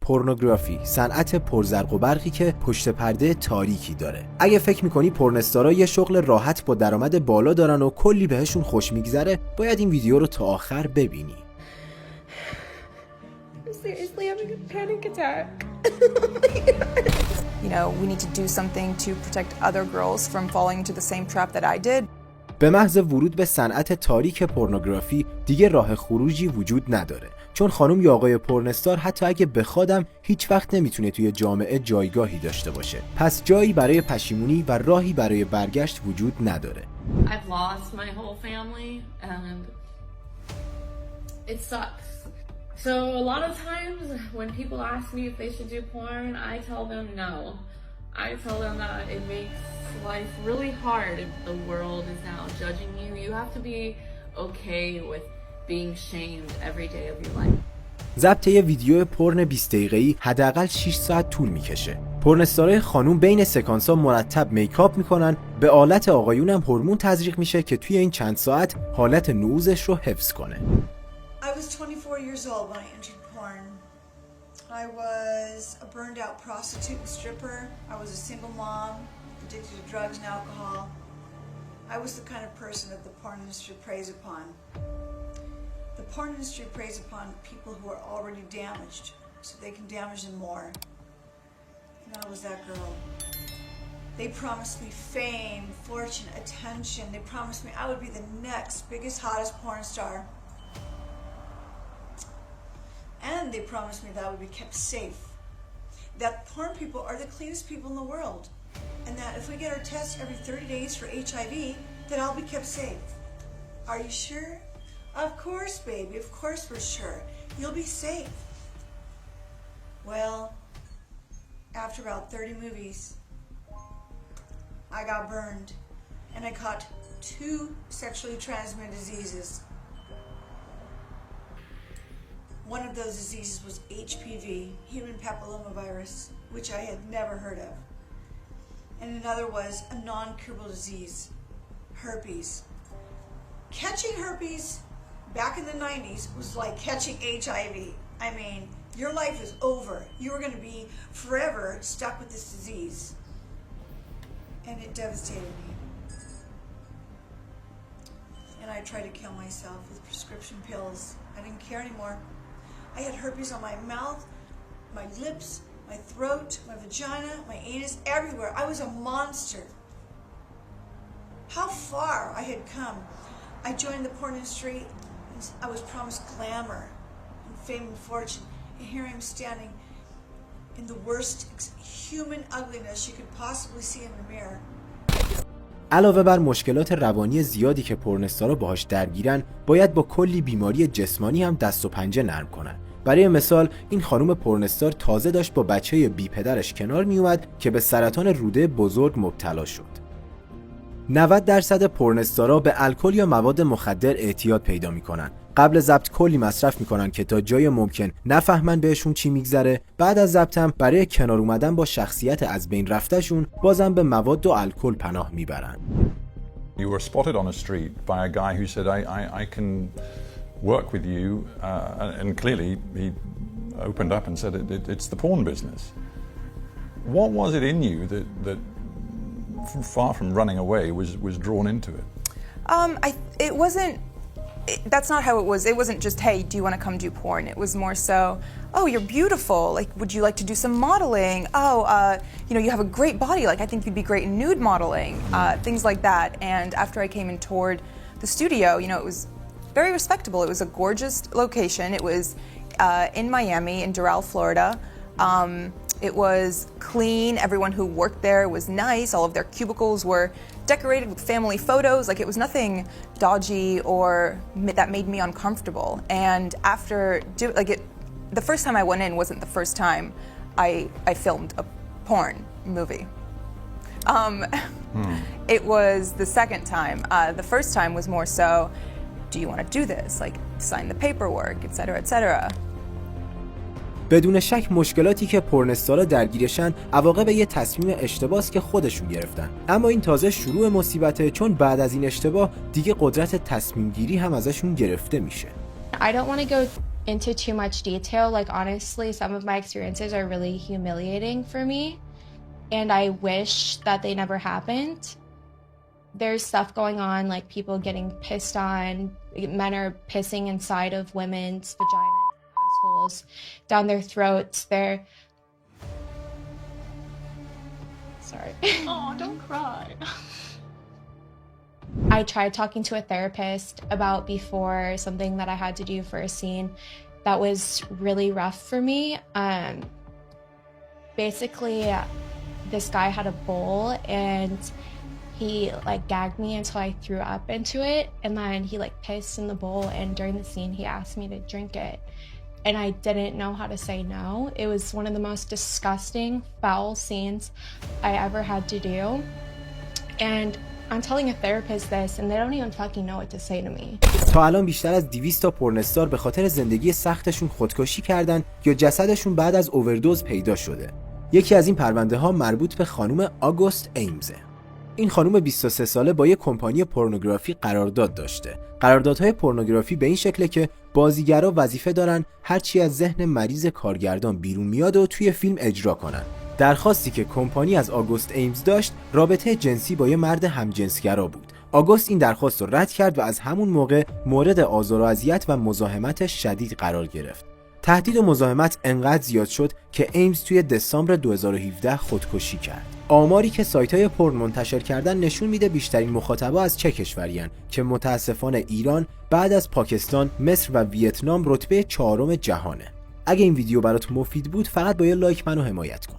پورنوگرافی، صنعت پرزرق و برقی که پشت پرده تاریکی داره. اگه فکر میکنی پورن استارا یه شغل راحت با درآمد بالا دارن و کلی بهشون خوش میگذره، باید این ویدیو رو تا آخر ببینی. Seriously having a panic attack. You know, we need to do something to protect other girls from falling into the same trap that I did. به محض ورود به صنعت تاریک پورنوگرافی دیگه راه خروجی وجود نداره، چون خانم یا آقای پورن استار حتی اگه بخوادم هیچ وقت نمیتونه توی جامعه جایگاهی داشته باشه. پس جایی برای پشیمونی و راهی برای برگشت وجود نداره. I've lost my whole family and it sucks. So a lot of times when people ask me if they should do porn, I tell them no. I tell them that it makes life really hard if the world is now judging you. You have to be okay with being shamed every day of your life. ضبط یه ویدیو پورن 20 دقیقه‌ای حداقل 6 ساعت طول میکشه. پورن استارای خانوم بین سکانس‌ها مرتب میکاپ میکنن، به آلت آقایون هم هورمون تزریق میشه که توی این چند ساعت حالت نوزش رو حفظ کنه. I was 24 years old when I entered porn. I was a burned out prostitute and stripper. I was a single mom, addicted to drugs and alcohol. I was the kind of person that the porn industry preys upon. The porn industry preys upon people who are already damaged, so they can damage them more. And I was that girl. They promised me fame, fortune, attention. They promised me I would be the next biggest, hottest porn star. And they promised me that I would be kept safe. That porn people are the cleanest people in the world. And that if we get our tests every 30 days for HIV, then I'll be kept safe. Are you sure? Of course, baby. Of course we're sure. You'll be safe. Well, after about 30 movies, I got burned. And I caught 2 sexually transmitted diseases. One of those diseases was HPV, human papillomavirus, which I had never heard of. And another was a non-curable disease, herpes. Catching herpes back in the 90s was like catching HIV. I mean, your life is over. You were going to be forever stuck with this disease. And it devastated me. And I tried to kill myself with prescription pills. I didn't care anymore. I had herpes on my mouth, my lips, my throat, my vagina, my anus, everywhere. I was a monster. How far I had come. I joined the porn industry. I was promised glamour and fame and fortune. And here I am standing in the worst human ugliness you could possibly see in the mirror. علاوه بر مشکلات روانی زیادی که پورن استارا باهاش درگیرن، باید با کلی بیماری جسمانی هم دست و پنجه نرم کنن. برای مثال این خانم پورن استار تازه داشت با بچه بی پدرش کنار می اومد که به سرطان روده بزرگ مبتلا شد. 90% پورن استارا به الکل یا مواد مخدر اعتیاد پیدا میکنن. قبل ضبط کلی مصرف میکنن که تا جای ممکن نفهمن بهشون چی میگذره. بعد از ضبط هم برای کنار اومدن با شخصیت از بین رفتهشون بازم به مواد و الکل پناه میبرن. You were spotted on a street by a guy who said I can work with you and clearly he opened up and said it's the porn business. What was it in you that far from running away was drawn into it? It wasn't. That's not how it was. It wasn't just, hey, do you want to come do porn? It was more so, oh, you're beautiful. Like, would you like to do some modeling? Oh, you know, you have a great body. Like, I think you'd be great in nude modeling. Things like that. And after I came and toured the studio, you know, it was very respectable. It was a gorgeous location. It was in Miami, in Doral, Florida. It was clean. Everyone who worked there was nice. All of their cubicles were decorated with family photos. Like, it was nothing dodgy or that made me uncomfortable. And after the first time I went in wasn't the first time I filmed a porn movie. It was the second time. The first time was more so, do you want to do this? Like, sign the paperwork, etc., etc. بدون شک مشکلاتی که پورن استارا درگیرشن عواقب یه تصمیم اشتباهی که خودشون گرفتن. اما این تازه شروع مصیبته، چون بعد از این اشتباه دیگه قدرت تصمیم گیری هم ازشون گرفته میشه. I don't want to go into too much detail. Like, honestly, some of my experiences are really humiliating for me, and I wish that they never happened. There's stuff going on, like people getting pissed on, men are pissing inside of women's vaginas, assholes, down their throats. They're... Sorry. Oh, don't cry. I tried talking to a therapist about before something that I had to do for a scene that was really rough for me. Basically, this guy had a bowl and he like gagged me until I threw up into it, and then he like pissed in the bowl, and during the scene he asked me to drink it, and I didn't know how to say no. It was one of the most disgusting, foul scenes I ever had to do, and I'm telling a therapist this and they don't even fucking know what to say to me. تا الان بیشتر از 200 تا پورنستار به خاطر زندگی سختشون خودکشی کردن یا جسدشون بعد از اووردوز پیدا شده. یکی از این پرونده ها مربوط به خانم آگوست ایمزه. این خانم 23 ساله با یک کمپانی پورنوگرافی قرارداد داشته. قراردادهای پورنوگرافی به این شکله که بازیگرا وظیفه دارن هرچی از ذهن مریض کارگردان بیرون میاد و توی فیلم اجرا کنن. درخواستی که کمپانی از آگوست ایمز داشت رابطه جنسی با یه مرد همجنسگرا بود. آگوست این درخواست رو رد کرد و از همون موقع مورد آزار و اذیت و مزاحمت شدید قرار گرفت. تهدید و مزاحمت انقدر زیاد شد که ایمز توی دسامبر 2017 خودکشی کرد. آماری که سایت‌های پورن منتشر کردن نشون میده بیشترین مخاطبا از چه کشورین که متاسفانه ایران بعد از پاکستان، مصر و ویتنام رتبه 4م جهانه. اگه این ویدیو برات مفید بود فقط با یه لایک منو حمایت کن.